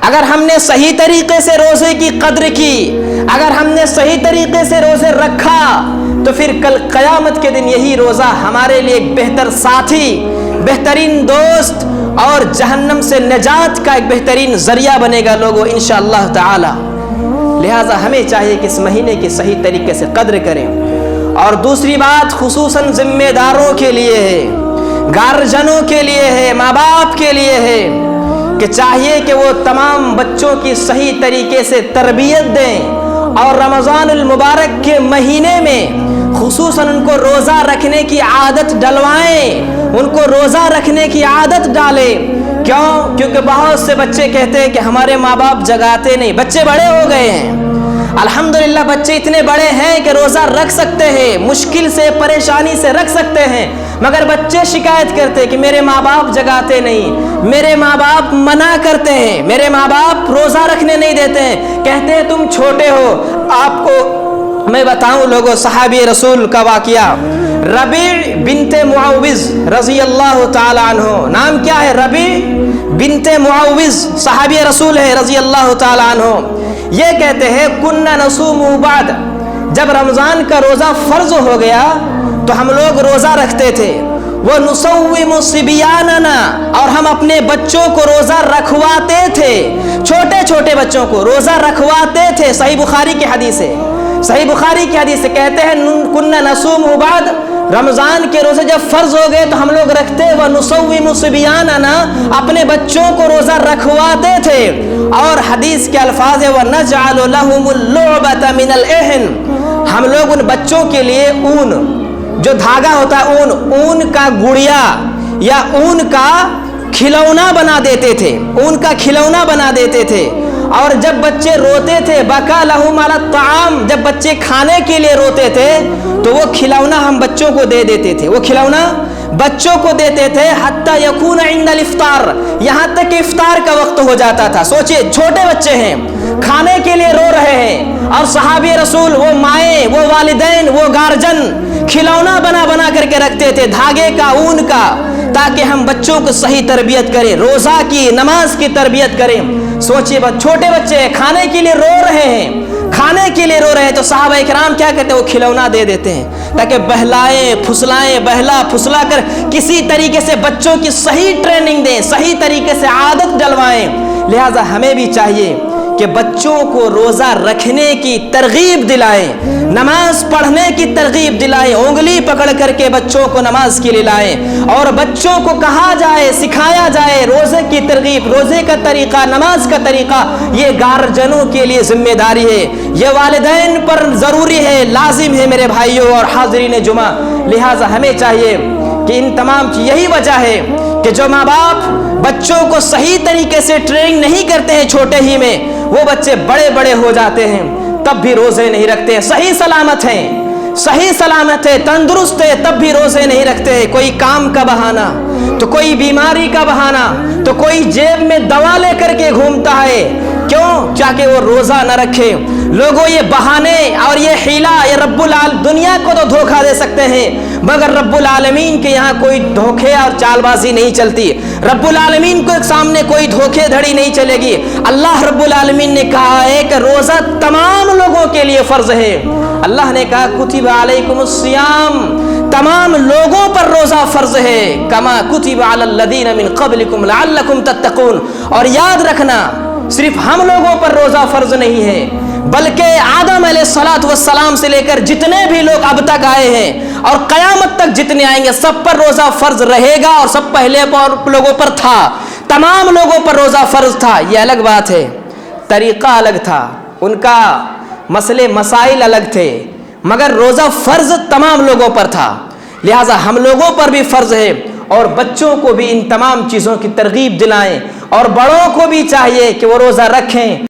اگر ہم نے صحیح طریقے سے روزے کی قدر کی، اگر ہم نے صحیح طریقے سے روزے رکھا، تو پھر کل قیامت کے دن یہی روزہ ہمارے لیے ایک بہتر ساتھی، بہترین دوست اور جہنم سے نجات کا ایک بہترین ذریعہ بنے گا لوگوں انشاءاللہ تعالی۔ لہٰذا ہمیں چاہیے کہ اس مہینے کی صحیح طریقے سے قدر کریں۔ اور دوسری بات خصوصاً ذمہ داروں کے لیے ہے، گارجنوں کے لیے ہے، ماں باپ کے لیے ہے کہ چاہیے کہ وہ تمام بچوں کی صحیح طریقے سے تربیت دیں، اور رمضان المبارک کے مہینے میں خصوصاً ان کو روزہ رکھنے کی عادت ڈلوائیں، ان کو روزہ رکھنے کی عادت ڈالیں۔ کیوں؟ کیونکہ بہت سے بچے کہتے ہیں کہ ہمارے ماں باپ جگاتے نہیں۔ بچے بڑے ہو گئے ہیں، الحمدللہ بچے اتنے بڑے ہیں کہ روزہ رکھ سکتے ہیں، مشکل سے پریشانی سے رکھ سکتے ہیں، مگر بچے شکایت کرتے کہ میرے ماں باپ جگاتے نہیں، میرے ماں باپ منع کرتے ہیں، میرے ماں باپ روزہ رکھنے نہیں دیتے ہیں، کہتے ہیں تم چھوٹے ہو۔ آپ کو میں بتاؤں لوگوں صحابی رسول کا واقعہ، ربیع بنت معوذ رضی اللہ تعالی عنہ، نام کیا ہے؟ ربیع بنت معوذ، صحابی رسول ہے رضی اللہ تعالی عنہ۔ یہ کہتے ہیں کننا نصوم بعد، جب رمضان کا روزہ فرض ہو گیا تو ہم لوگ روزہ رکھتے تھے، وہ نصوم صبیاننا، اور ہم اپنے بچوں کو روزہ رکھواتے تھے، چھوٹے چھوٹے بچوں کو روزہ رکھواتے تھے۔ صحیح بخاری کی حدیث ہے، صحیح بخاری کی حدیث سے کہتے ہیں کننا نصوم بعد، رمضان کے روزے جب فرض ہو گئے تو ہم لوگ رکھتے، وہ نصوم صبیاننا، اپنے بچوں کو روزہ رکھواتے تھے۔ اور حدیث کے الفاظ ہے وَنَجْعَلُ لَهُمُ اللُّعْبَةَ مِنَ الْإِحْنِ، ہم لوگ ان بچوں کے لیے اون، جو دھاگا ہوتا ہے اون کا گڑیا یا اون کا کھلونا بنا دیتے تھے، اون کا کھلونا بنا دیتے تھے۔ اور جب بچے روتے تھے بَكَى لَهُمْ عَلَى الطَّعَامِ، جب بچے کھانے کے لیے روتے تھے تو وہ کھلونا ہم بچوں کو دے دیتے تھے، وہ کھلونا بچوں کو دیتے تھے حتی یکون عند الافطار، یہاں تک کہ افطار کا وقت ہو جاتا تھا۔ سوچئے چھوٹے بچے ہیں، کھانے کے لیے رو رہے ہیں، اور صحابی رسول، وہ مائیں، وہ والدین، وہ گارجن کھلونا بنا بنا کر کے رکھتے تھے، دھاگے کا، اون کا، تاکہ ہم بچوں کو صحیح تربیت کریں، روزہ کی، نماز کی تربیت کریں۔ سوچئے چھوٹے بچے ہیں، کھانے کے لیے رو رہے ہیں، کھانے کے لیے رو رہے ہیں، تو صحابہ کرام کیا کہتے ہیں؟ وہ کھلونا دے دیتے ہیں تاکہ بہلائیں پھسلائیں، بہلا پھسلا کر کسی طریقے سے بچوں کی صحیح ٹریننگ دیں، صحیح طریقے سے عادت ڈلوائیں۔ لہٰذا ہمیں بھی چاہیے کہ بچوں کو روزہ رکھنے کی ترغیب دلائیں، نماز پڑھنے کی ترغیب دلائیں، انگلی پکڑ کر کے بچوں کو نماز کے لیے لائیں، اور بچوں کو کہا جائے، سکھایا جائے روزے کی ترغیب، روزے کا طریقہ، نماز کا طریقہ۔ یہ گارجنوں کے لیے ذمہ داری ہے، یہ والدین پر ضروری ہے، لازم ہے میرے بھائیوں اور حاضرین جمعہ۔ لہٰذا ہمیں چاہیے کہ ان تمام کی یہی وجہ ہے کہ جو ماں باپ بچوں کو صحیح طریقے سے ٹریننگ نہیں کرتے ہیں چھوٹے ہی میں، وہ بچے بڑے بڑے ہو جاتے ہیں تب بھی روزے نہیں رکھتے ہیں، صحیح سلامت ہیں، صحیح سلامت ہے، تندرست ہے، تب بھی روزے نہیں رکھتے ہیں۔ کوئی کام کا بہانہ، تو کوئی بیماری کا بہانہ، تو کوئی جیب میں دوا لے کر کے گھومتا ہے، کیوں؟ تاکہ وہ روزہ نہ رکھے۔ لوگوں یہ بہانے اور یہ حیلہ، یہ رب العالمین دنیا کو تو دھوکہ دے سکتے ہیں، مگر رب العالمین کے یہاں کوئی دھوکے اور چال بازی نہیں چلتی، رب العالمین کو سامنے کوئی دھوکے دھڑی نہیں چلے گی۔ اللہ رب العالمین نے کہا ہے کہ روزہ تمام لوگوں کے لیے فرض ہے۔ اللہ نے کہا کتب علیکم الصیام، تمام لوگوں پر روزہ فرض ہے، کما کتب علی الذین من قبلکم لعلکم تتقون۔ اور یاد رکھنا صرف ہم لوگوں پر روزہ فرض نہیں ہے، بلکہ آدم علیہ الصلوۃ والسلام سے لے کر جتنے بھی لوگ اب تک آئے ہیں اور قیامت تک جتنے آئیں گے سب پر روزہ فرض رہے گا، اور سب پہلے لوگوں پر تھا، تمام لوگوں پر روزہ فرض تھا۔ یہ الگ بات ہے، طریقہ الگ تھا، ان کا مسئلے مسائل الگ تھے، مگر روزہ فرض تمام لوگوں پر تھا۔ لہٰذا ہم لوگوں پر بھی فرض ہے، اور بچوں کو بھی ان تمام چیزوں کی ترغیب دلائیں، اور بڑوں کو بھی چاہیے کہ وہ روزہ رکھیں۔